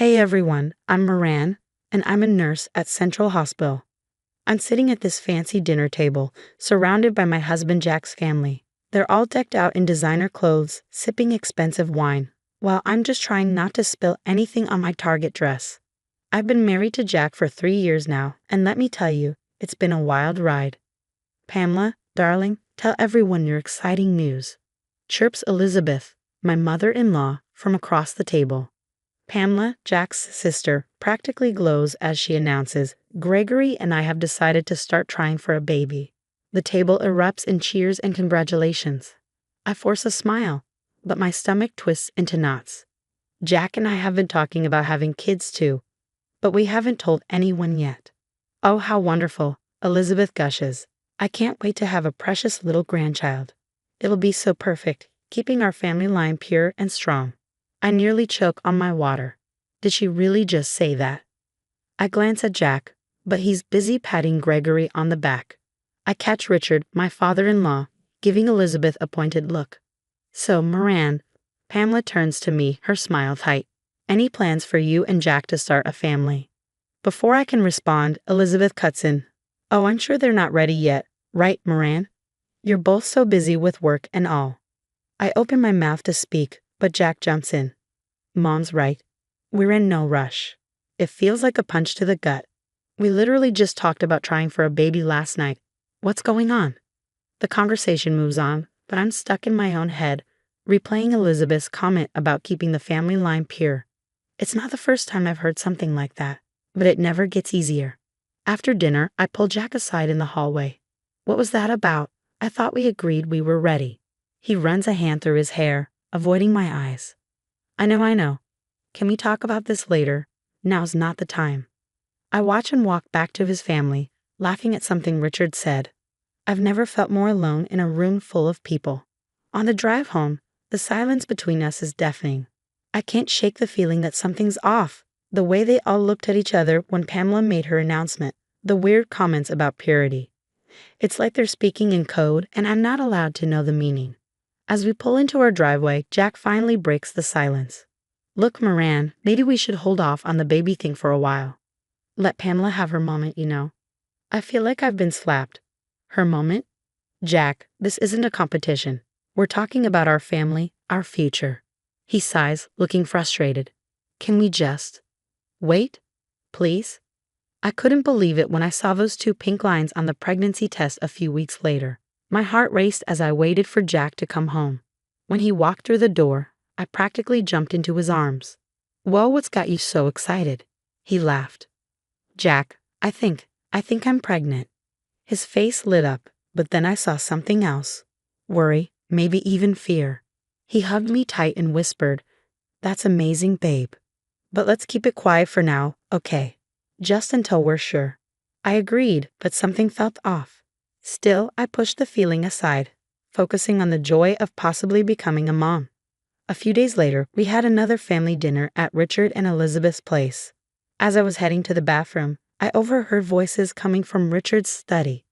Hey everyone, I'm Moran, and I'm a nurse at Central Hospital. I'm sitting at this fancy dinner table, surrounded by my husband Jack's family. They're all decked out in designer clothes, sipping expensive wine, while I'm just trying not to spill anything on my Target dress. I've been married to Jack for 3 years now, and let me tell you, it's been a wild ride. Pamela, darling, tell everyone your exciting news. Chirps Elizabeth, my mother-in-law, from across the table. Pamela, Jack's sister, practically glows as she announces, Gregory and I have decided to start trying for a baby. The table erupts in cheers and congratulations. I force a smile, but my stomach twists into knots. Jack and I have been talking about having kids too, but we haven't told anyone yet. Oh, how wonderful, Elizabeth gushes. I can't wait to have a precious little grandchild. It'll be so perfect, keeping our family line pure and strong. I nearly choke on my water. Did she really just say that? I glance at Jack, but he's busy patting Gregory on the back. I catch Richard, my father-in-law, giving Elizabeth a pointed look. So, Moran, Pamela turns to me, her smile tight. Any plans for you and Jack to start a family? Before I can respond, Elizabeth cuts in. Oh, I'm sure they're not ready yet, right, Moran? You're both so busy with work and all. I open my mouth to speak, but Jack jumps in. Mom's right. We're in no rush. It feels like a punch to the gut. We literally just talked about trying for a baby last night. What's going on? The conversation moves on, but I'm stuck in my own head, replaying Elizabeth's comment about keeping the family line pure. It's not the first time I've heard something like that, but it never gets easier. After dinner, I pull Jack aside in the hallway. What was that about? I thought we agreed we were ready. He runs a hand through his hair, avoiding my eyes. I know. Can we talk about this later? Now's not the time. I watch him walk back to his family, laughing at something Richard said. I've never felt more alone in a room full of people. On the drive home, the silence between us is deafening. I can't shake the feeling that something's off. The way they all looked at each other when Pamela made her announcement, the weird comments about purity. It's like they're speaking in code, and I'm not allowed to know the meaning. As we pull into our driveway, Jack finally breaks the silence. Look, Moran, maybe we should hold off on the baby thing for a while. Let Pamela have her moment, you know. I feel like I've been slapped. Her moment? Jack, this isn't a competition. We're talking about our family, our future. He sighs, looking frustrated. Can we just wait? Please? I couldn't believe it when I saw those 2 pink lines on the pregnancy test a few weeks later. My heart raced as I waited for Jack to come home. When he walked through the door, I practically jumped into his arms. Well, what's got you so excited? He laughed. Jack, I think I'm pregnant. His face lit up, but then I saw something else. Worry, maybe even fear. He hugged me tight and whispered, That's amazing, babe. But let's keep it quiet for now, okay? Just until we're sure. I agreed, but something felt off. Still, I pushed the feeling aside, focusing on the joy of possibly becoming a mom. A few days later, we had another family dinner at Richard and Elizabeth's place. As I was heading to the bathroom, I overheard voices coming from Richard's study.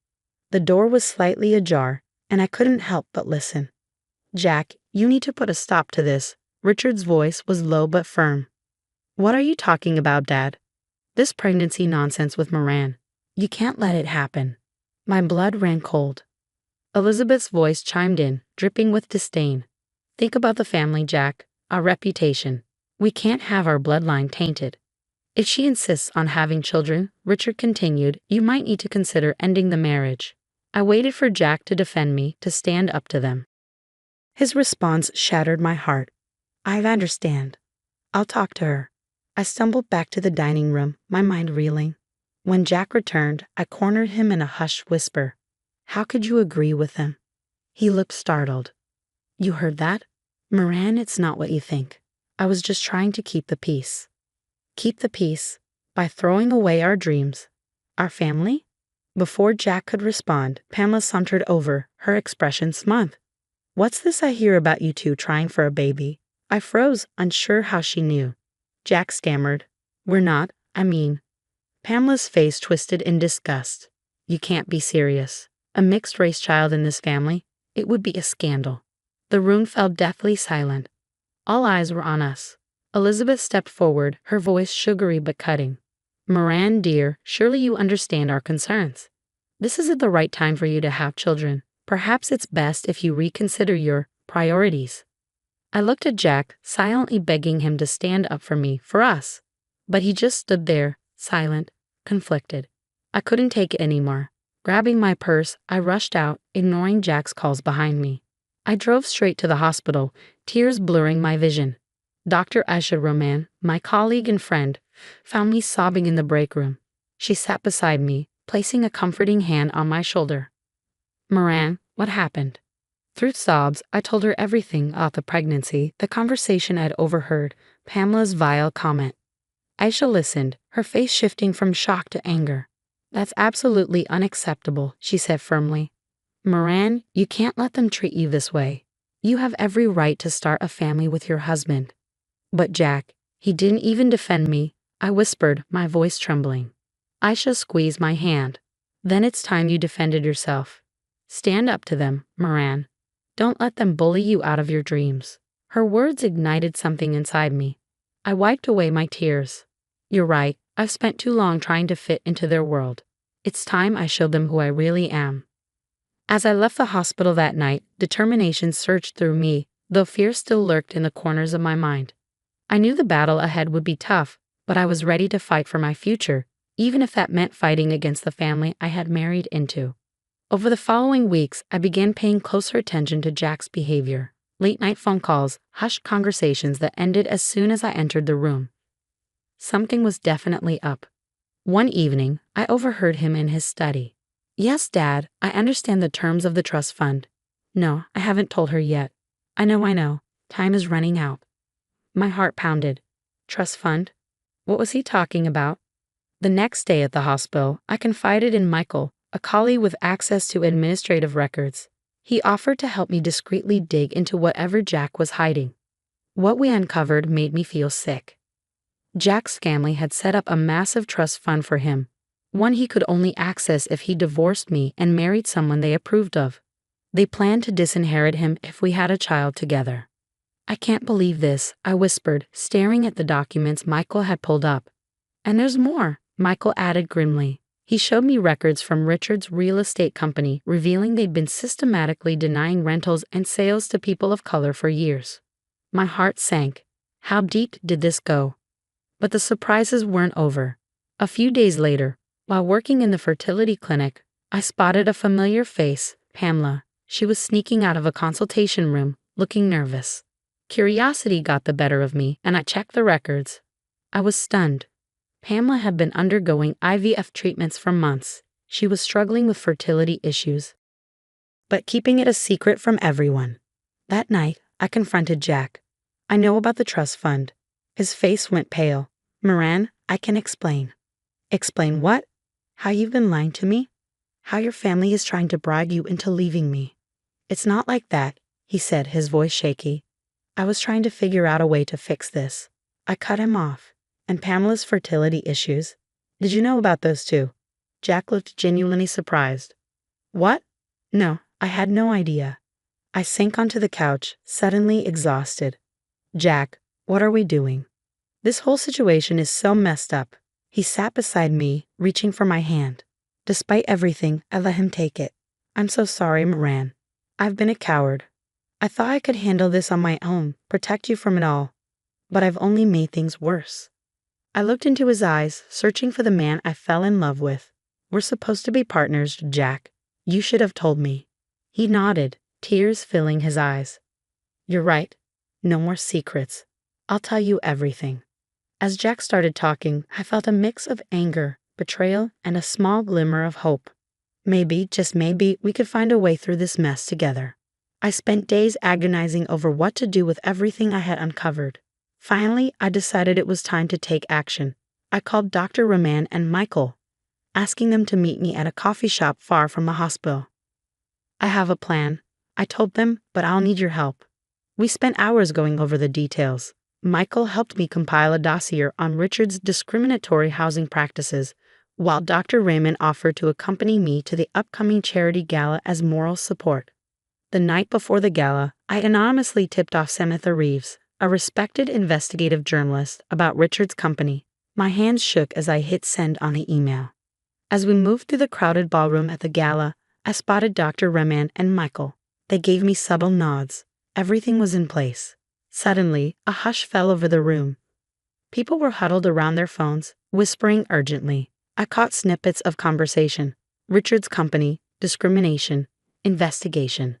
The door was slightly ajar, and I couldn't help but listen. Jack, you need to put a stop to this. Richard's voice was low but firm. What are you talking about, Dad? This pregnancy nonsense with Moran. You can't let it happen. My blood ran cold. Elizabeth's voice chimed in, dripping with disdain. Think about the family, Jack, our reputation. We can't have our bloodline tainted. If she insists on having children, Richard continued, you might need to consider ending the marriage. I waited for Jack to defend me, to stand up to them. His response shattered my heart. I understand. I'll talk to her. I stumbled back to the dining room, my mind reeling. When Jack returned, I cornered him in a hushed whisper. How could you agree with him? He looked startled. You heard that? Moran, it's not what you think. I was just trying to keep the peace. Keep the peace? By throwing away our dreams? Our family? Before Jack could respond, Pamela sauntered over, her expression smug. What's this I hear about you two trying for a baby? I froze, unsure how she knew. Jack stammered. We're not, Pamela's face twisted in disgust. You can't be serious. A mixed-race child in this family? It would be a scandal. The room fell deathly silent. All eyes were on us. Elizabeth stepped forward, her voice sugary but cutting. "Moran, dear, surely you understand our concerns. This isn't the right time for you to have children. Perhaps it's best if you reconsider your priorities." I looked at Jack, silently begging him to stand up for me, for us. But he just stood there, silent, conflicted. I couldn't take it anymore. Grabbing my purse, I rushed out, ignoring Jack's calls behind me. I drove straight to the hospital, tears blurring my vision. Dr. Aisha Roman, my colleague and friend, found me sobbing in the break room. She sat beside me, placing a comforting hand on my shoulder. "Moran, what happened?" Through sobs, I told her everything about the pregnancy, the conversation I'd overheard, Pamela's vile comment. Aisha listened, her face shifting from shock to anger. "That's absolutely unacceptable," she said firmly. "Moran, you can't let them treat you this way. You have every right to start a family with your husband." "But Jack, he didn't even defend me," I whispered, my voice trembling. Aisha squeezed my hand. "Then it's time you defended yourself. Stand up to them, Moran. Don't let them bully you out of your dreams." Her words ignited something inside me. I wiped away my tears. "You're right, I've spent too long trying to fit into their world. It's time I showed them who I really am." As I left the hospital that night, determination surged through me, though fear still lurked in the corners of my mind. I knew the battle ahead would be tough, but I was ready to fight for my future, even if that meant fighting against the family I had married into. Over the following weeks, I began paying closer attention to Jack's behavior. Late-night phone calls, hushed conversations that ended as soon as I entered the room. Something was definitely up. One evening, I overheard him in his study. "Yes, Dad, I understand the terms of the trust fund." "No, I haven't told her yet." I know. Time is running out." My heart pounded. Trust fund? What was he talking about? The next day at the hospital, I confided in Michael, a colleague with access to administrative records. He offered to help me discreetly dig into whatever Jack was hiding. What we uncovered made me feel sick. Jack's family had set up a massive trust fund for him, one he could only access if he divorced me and married someone they approved of. They planned to disinherit him if we had a child together. "I can't believe this," I whispered, staring at the documents Michael had pulled up. "And there's more," Michael added grimly. He showed me records from Richard's real estate company revealing they'd been systematically denying rentals and sales to people of color for years. My heart sank. How deep did this go? But the surprises weren't over. A few days later, while working in the fertility clinic, I spotted a familiar face, Pamela. She was sneaking out of a consultation room, looking nervous. Curiosity got the better of me, and I checked the records. I was stunned. Pamela had been undergoing IVF treatments for months. She was struggling with fertility issues, but keeping it a secret from everyone. That night, I confronted Jack. "I know about the trust fund." His face went pale. "Moran, I can explain." "Explain what?" "How you've been lying to me. How your family is trying to bribe you into leaving me." "It's not like that," he said, his voice shaky. "I was trying to figure out a way to fix this." I cut him off. "And Pamela's fertility issues? Did you know about those too?" Jack looked genuinely surprised. "What? No, I had no idea." I sank onto the couch, suddenly exhausted. "Jack, what are we doing? This whole situation is so messed up." He sat beside me, reaching for my hand. Despite everything, I let him take it. "I'm so sorry, Moran. I've been a coward. I thought I could handle this on my own, protect you from it all. But I've only made things worse." I looked into his eyes, searching for the man I fell in love with. "We're supposed to be partners, Jack. You should have told me." He nodded, tears filling his eyes. "You're right. No more secrets. I'll tell you everything." As Jack started talking, I felt a mix of anger, betrayal, and a small glimmer of hope. Maybe, just maybe, we could find a way through this mess together. I spent days agonizing over what to do with everything I had uncovered. Finally, I decided it was time to take action. I called Dr. Roman and Michael, asking them to meet me at a coffee shop far from the hospital. "I have a plan," I told them, "but I'll need your help." We spent hours going over the details. Michael helped me compile a dossier on Richard's discriminatory housing practices, while Dr. Raymond offered to accompany me to the upcoming charity gala as moral support. The night before the gala, I anonymously tipped off Samantha Reeves, a respected investigative journalist, about Richard's company. My hands shook as I hit send on the email. As we moved through the crowded ballroom at the gala, I spotted Dr. Reman and Michael. They gave me subtle nods. Everything was in place. Suddenly, a hush fell over the room. People were huddled around their phones, whispering urgently. I caught snippets of conversation. Richard's company, discrimination, investigation.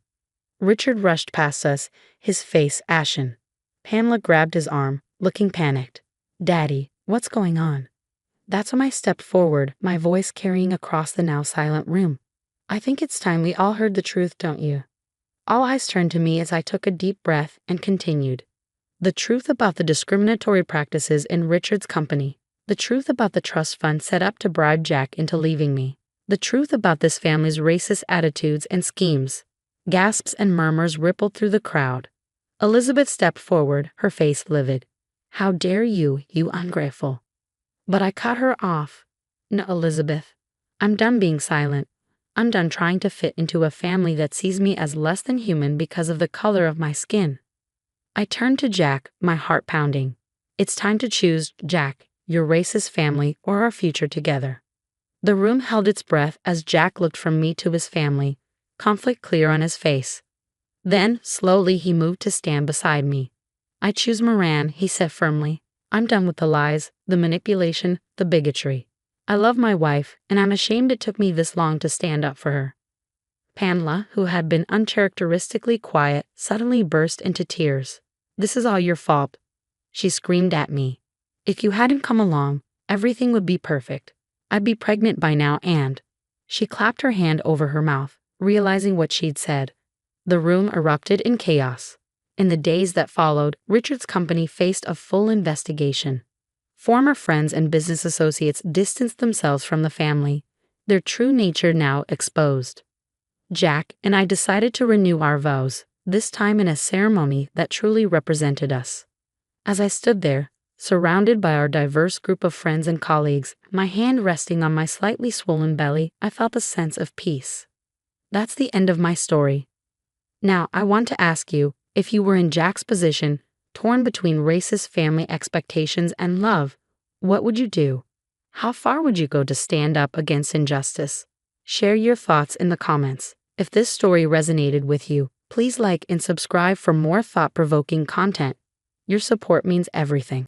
Richard rushed past us, his face ashen. Pamela grabbed his arm, looking panicked. "Daddy, what's going on?" That's when I stepped forward, my voice carrying across the now silent room. "I think it's time we all heard the truth, don't you?" All eyes turned to me as I took a deep breath and continued. The truth about the discriminatory practices in Richard's company. The truth about the trust fund set up to bribe Jack into leaving me. The truth about this family's racist attitudes and schemes. Gasps and murmurs rippled through the crowd. Elizabeth stepped forward, her face livid. "How dare you, you ungrateful." But I cut her off. "No, Elizabeth. I'm done being silent. I'm done trying to fit into a family that sees me as less than human because of the color of my skin." I turned to Jack, my heart pounding. "It's time to choose, Jack, your racist family or our future together." The room held its breath as Jack looked from me to his family, conflict clear on his face. Then, slowly, he moved to stand beside me. "I choose Moran," he said firmly. "I'm done with the lies, the manipulation, the bigotry. I love my wife, and I'm ashamed it took me this long to stand up for her." Pamela, who had been uncharacteristically quiet, suddenly burst into tears. "This is all your fault," she screamed at me. "If you hadn't come along, everything would be perfect. I'd be pregnant by now and—" She clapped her hand over her mouth, realizing what she'd said. The room erupted in chaos. In the days that followed, Richard's company faced a full investigation. Former friends and business associates distanced themselves from the family, their true nature now exposed. Jack and I decided to renew our vows, this time in a ceremony that truly represented us. As I stood there, surrounded by our diverse group of friends and colleagues, my hand resting on my slightly swollen belly, I felt a sense of peace. That's the end of my story. Now, I want to ask you, if you were in Jack's position, torn between racist family expectations and love, what would you do? How far would you go to stand up against injustice? Share your thoughts in the comments. If this story resonated with you, please like and subscribe for more thought-provoking content. Your support means everything.